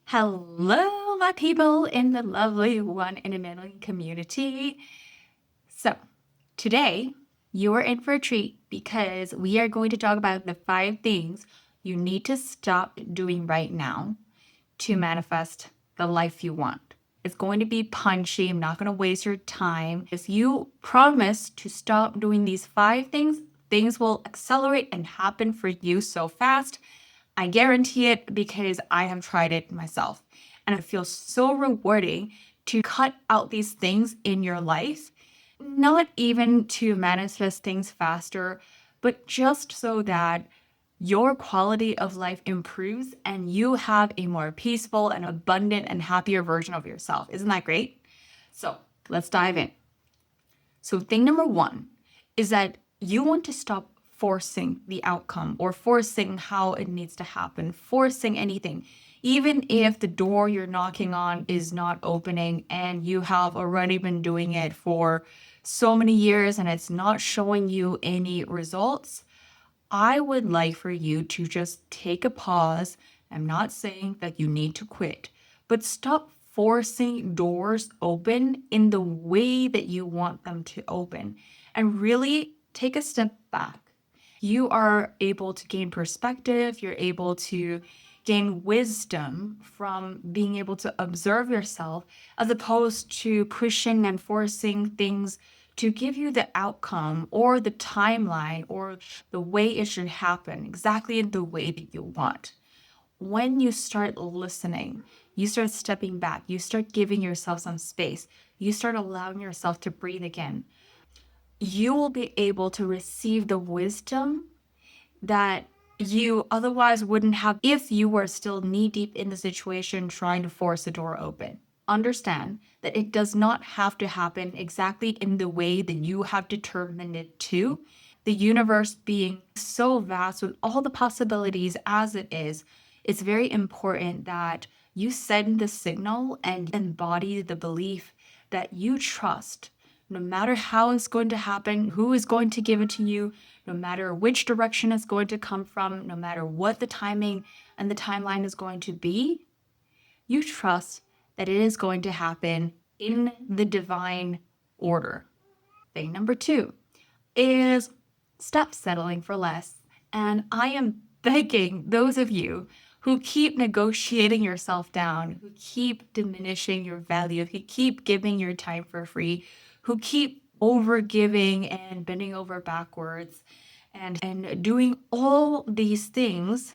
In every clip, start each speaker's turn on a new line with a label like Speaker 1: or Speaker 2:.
Speaker 1: Hello, my people in the lovely One in a Million community. So, today you are in for a treat because we are going to talk about the 5 things you need to stop doing right now to manifest the life you want. It's going to be punchy. I'm not going to waste your time. If you promise to stop doing these 5 things, things will accelerate and happen for you so fast. I guarantee it because I have tried it myself. And it feels so rewarding to cut out these things in your life, not even to manifest things faster, but just so that your quality of life improves and you have a more peaceful and abundant and happier version of yourself. Isn't that great? So let's dive in. So, thing number 1 is that you want to stop forcing the outcome or forcing how it needs to happen, forcing anything. Even if the door you're knocking on is not opening and you have already been doing it for so many years and it's not showing you any results, I would like for you to just take a pause. I'm not saying that you need to quit, but stop forcing doors open in the way that you want them to open and really take a step back. You are able to gain perspective, you're able to gain wisdom from being able to observe yourself as opposed to pushing and forcing things to give you the outcome or the timeline or the way it should happen, exactly in the way that you want. When you start listening, you start stepping back, you start giving yourself some space, you start allowing yourself to breathe again, you will be able to receive the wisdom that you otherwise wouldn't have if you were still knee deep in the situation trying to force the door open. Understand that it does not have to happen exactly in the way that you have determined it to. The universe being so vast with all the possibilities as it is, it's very important that you send the signal and embody the belief that you trust no matter how it's going to happen, who is going to give it to you, no matter which direction it's going to come from, no matter what the timing and the timeline is going to be, you trust that it is going to happen in the divine order. Thing number 2 is stop settling for less. And I am begging those of you who keep negotiating yourself down, who keep diminishing your value, who keep giving your time for free, who keep over giving and bending over backwards and doing all these things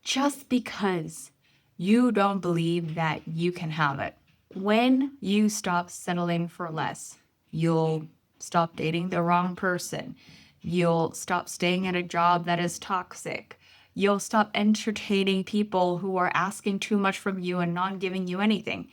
Speaker 1: just because you don't believe that you can have it. When you stop settling for less, you'll stop dating the wrong person. You'll stop staying at a job that is toxic. You'll stop entertaining people who are asking too much from you and not giving you anything.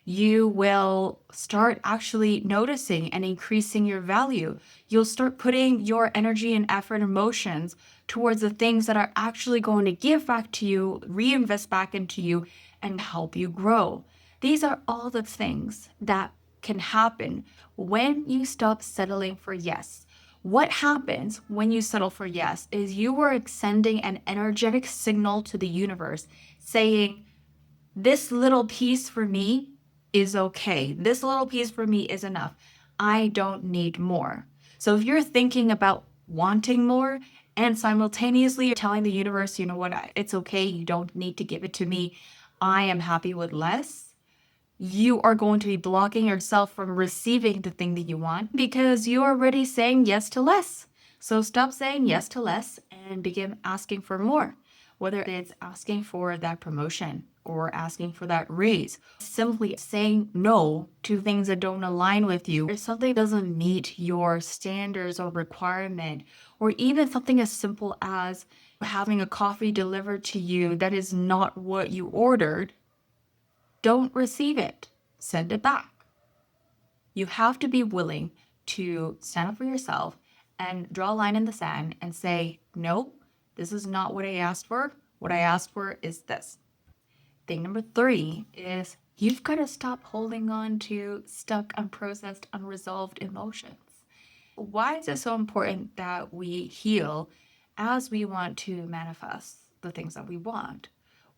Speaker 1: You will start actually noticing and increasing your value. You'll start putting your energy and effort and emotions towards the things that are actually going to give back to you, reinvest back into you, and help you grow. These are all the things that can happen when you stop settling for yes. What happens when you settle for yes is you are sending an energetic signal to the universe saying, this little piece for me is okay. This little piece for me is enough. I don't need more. So if you're thinking about wanting more and simultaneously telling the universe, you know what, it's okay, you don't need to give it to me, I am happy with less, you are going to be blocking yourself from receiving the thing that you want because you're already saying yes to less. So stop saying yes to less and begin asking for more, whether it's asking for that promotion or asking for that raise. Simply saying no to things that don't align with you, if something doesn't meet your standards or requirement, or even something as simple as having a coffee delivered to you that is not what you ordered, don't receive it. Send it back. You have to be willing to stand up for yourself and draw a line in the sand and say, nope, this is not what I asked for. What I asked for is this. Thing number 3 is you've got to stop holding on to stuck, unprocessed, unresolved emotions. Why is it so important that we heal as we want to manifest the things that we want?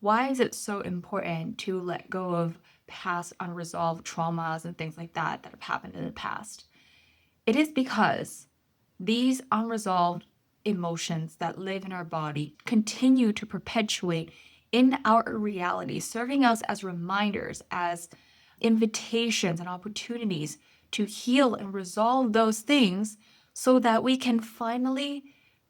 Speaker 1: Why is it so important to let go of past unresolved traumas and things like that that have happened in the past? It is because these unresolved emotions that live in our body continue to perpetuate in our reality, serving us as reminders, as invitations and opportunities to heal and resolve those things so that we can finally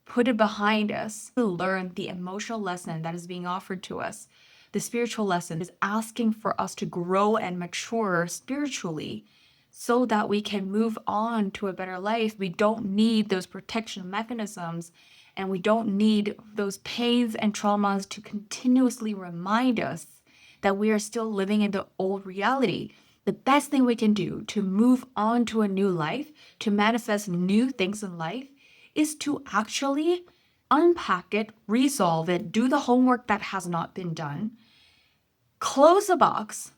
Speaker 1: put it behind us to learn the emotional lesson that is being offered to us. The spiritual lesson is asking for us to grow and mature spiritually so that we can move on to a better life. We don't need those protection mechanisms and we don't need those pains and traumas to continuously remind us that we are still living in the old reality. The best thing we can do to move on to a new life, to manifest new things in life, is to actually unpack it, resolve it, do the homework that has not been done, close the box,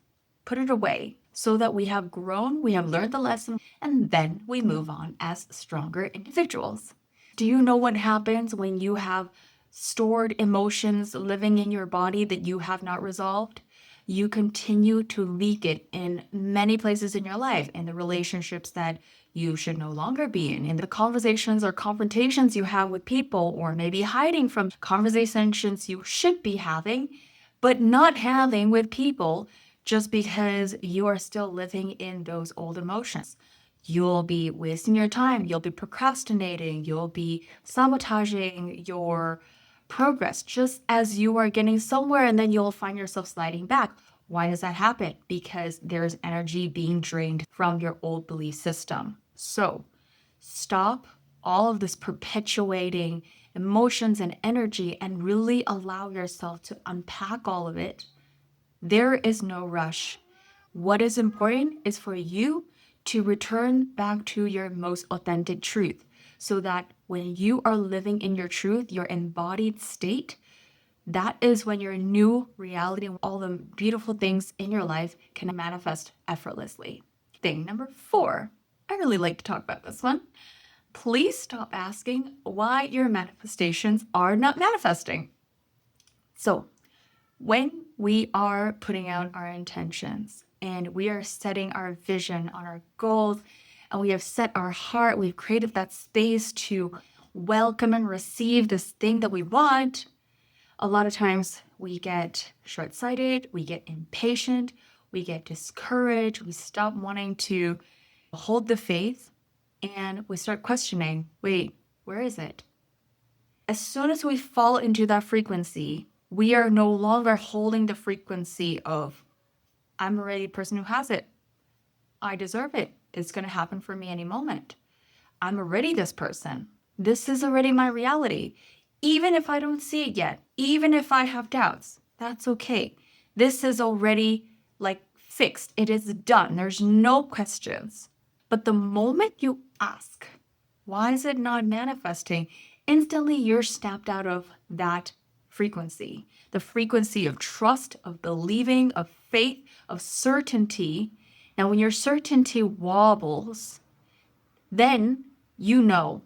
Speaker 1: put it away so that we have grown, we have learned the lesson, and then we move on as stronger individuals. Do you know what happens when you have stored emotions living in your body that you have not resolved? You continue to leak it in many places in your life, in the relationships that you should no longer be in the conversations or confrontations you have with people, or maybe hiding from conversations you should be having, but not having with people just because you are still living in those old emotions. You'll be wasting your time, you'll be procrastinating, you'll be sabotaging your progress just as you are getting somewhere, and then you'll find yourself sliding back. Why does that happen? Because there's energy being drained from your old belief system. So stop all of this perpetuating emotions and energy and really allow yourself to unpack all of it. There is no rush. What is important is for you to return back to your most authentic truth so that when you are living in your truth, your embodied state, that is when your new reality and all the beautiful things in your life can manifest effortlessly. Thing number 4, I really like to talk about this one. Please stop asking why your manifestations are not manifesting. So, when we are putting out our intentions and we are setting our vision on our goals and we have set our heart, we've created that space to welcome and receive this thing that we want, a lot of times we get short-sighted, we get impatient, we get discouraged, we stop wanting to hold the faith, and we start questioning, wait, where is it? As soon as we fall into that frequency, we are no longer holding the frequency of, I'm already a person who has it. I deserve it. It's going to happen for me any moment. I'm already this person. This is already my reality. Even if I don't see it yet, even if I have doubts, that's okay. This is already like fixed. It is done. There's no questions. But the moment you ask, why is it not manifesting? Instantly you're snapped out of that frequency, the frequency of trust, of believing, of faith, of certainty. Now, when your certainty wobbles, then you know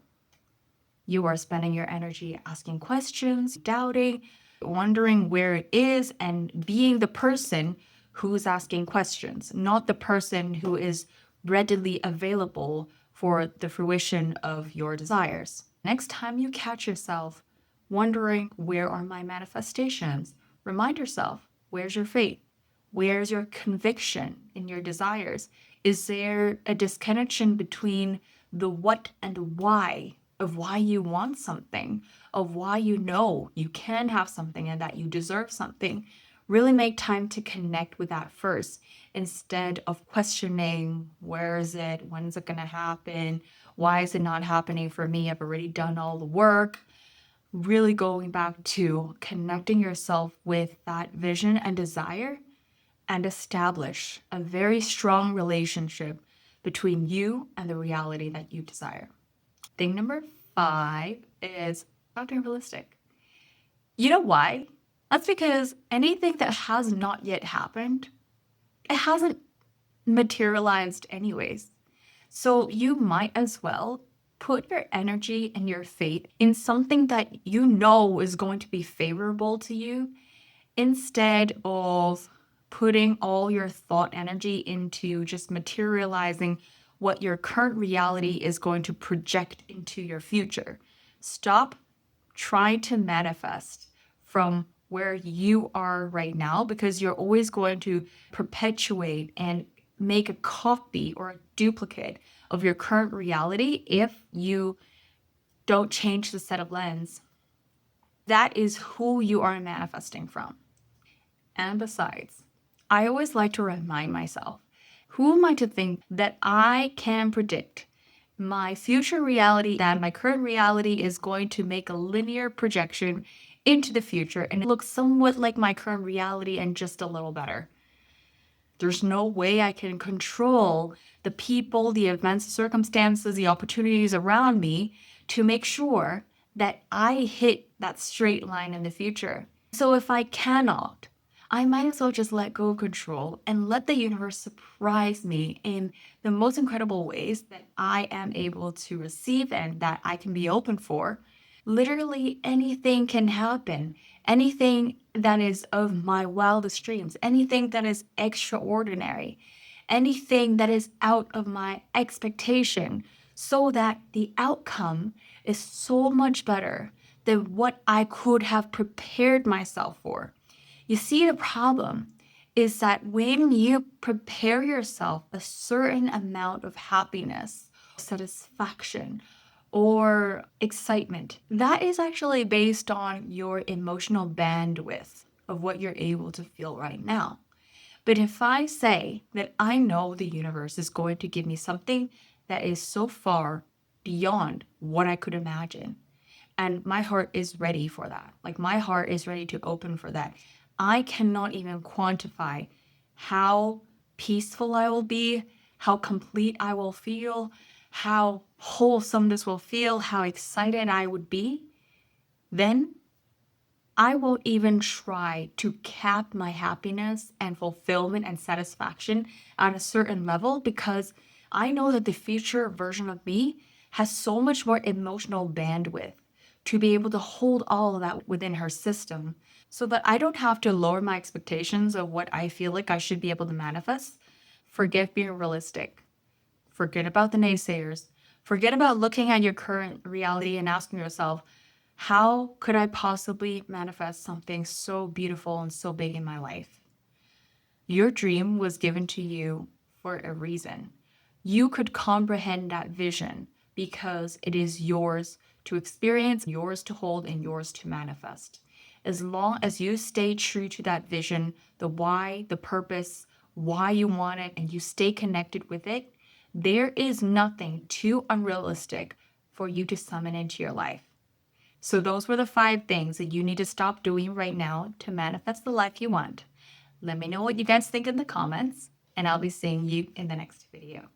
Speaker 1: you are spending your energy asking questions, doubting, wondering where it is, and being the person who's asking questions, not the person who is readily available for the fruition of your desires. Next time you catch yourself wondering, where are my manifestations? Remind yourself, where's your faith? Where's your conviction in your desires? Is there a disconnection between the what and why of why you want something, of why you know you can have something and that you deserve something? Really make time to connect with that first instead of questioning, where is it? When is it going to happen? Why is it not happening for me? I've already done all the work. Really going back to connecting yourself with that vision and desire and establish a very strong relationship between you and the reality that you desire. Thing number 5 is not being realistic. You know why? That's because anything that has not yet happened, it hasn't materialized anyways. So you might as well put your energy and your faith in something that you know is going to be favorable to you instead of putting all your thought energy into just materializing what your current reality is going to project into your future. Stop trying to manifest from where you are right now, because you're always going to perpetuate and make a copy or a duplicate of your current reality if you don't change the set of lens. That is who you are manifesting from. And besides, I always like to remind myself, who am I to think that I can predict my future reality, that my current reality is going to make a linear projection into the future and it looks somewhat like my current reality and just a little better? There's no way I can control the people, the events, circumstances, the opportunities around me to make sure that I hit that straight line in the future. So if I cannot, I might as well just let go of control and let the universe surprise me in the most incredible ways that I am able to receive and that I can be open for. Literally anything can happen. Anything that is of my wildest dreams, anything that is extraordinary, anything that is out of my expectation, so that the outcome is so much better than what I could have prepared myself for. You see, the problem is that when you prepare yourself a certain amount of happiness, satisfaction, or excitement, that is actually based on your emotional bandwidth of what you're able to feel right now. But if I say that I know the universe is going to give me something that is so far beyond what I could imagine, and my heart is ready for that, like my heart is ready to open for that, I cannot even quantify how peaceful I will be, how complete I will feel, how wholesome this will feel, how excited I would be. Then I won't even try to cap my happiness and fulfillment and satisfaction at a certain level, because I know that the future version of me has so much more emotional bandwidth to be able to hold all of that within her system, so that I don't have to lower my expectations of what I feel like I should be able to manifest. Forget being realistic. Forget about the naysayers. Forget about looking at your current reality and asking yourself, how could I possibly manifest something so beautiful and so big in my life? Your dream was given to you for a reason. You could comprehend that vision because it is yours to experience, yours to hold, and yours to manifest. As long as you stay true to that vision, the why, the purpose, why you want it, and you stay connected with it, there is nothing too unrealistic for you to summon into your life. So those were the 5 things that you need to stop doing right now to manifest the life you want. Let me know what you guys think in the comments, and I'll be seeing you in the next video.